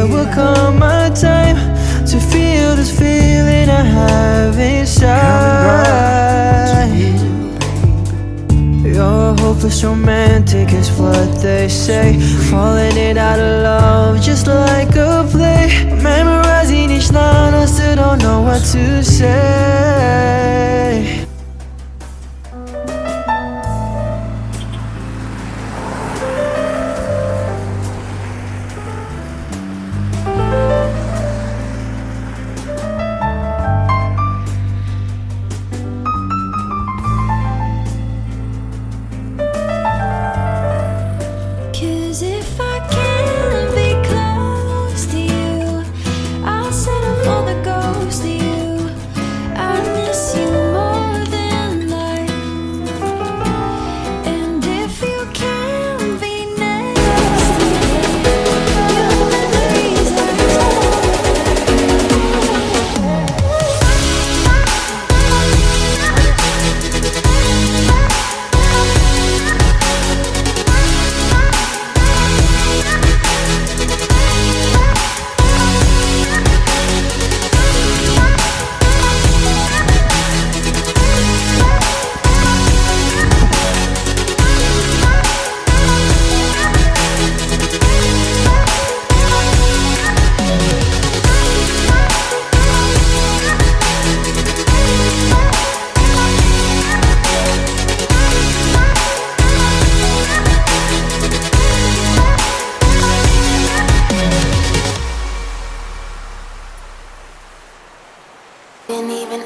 there will come a time to feel this feeling I have inside. You're hopeless romantic is what they say, falling in out of love just like a play. Memorizing each line, I still don't know what to say. Cause if I can't be close to you, I'll settle for the ghost of you. I miss you more than life. And if you can't be next to me, your memories are didn't even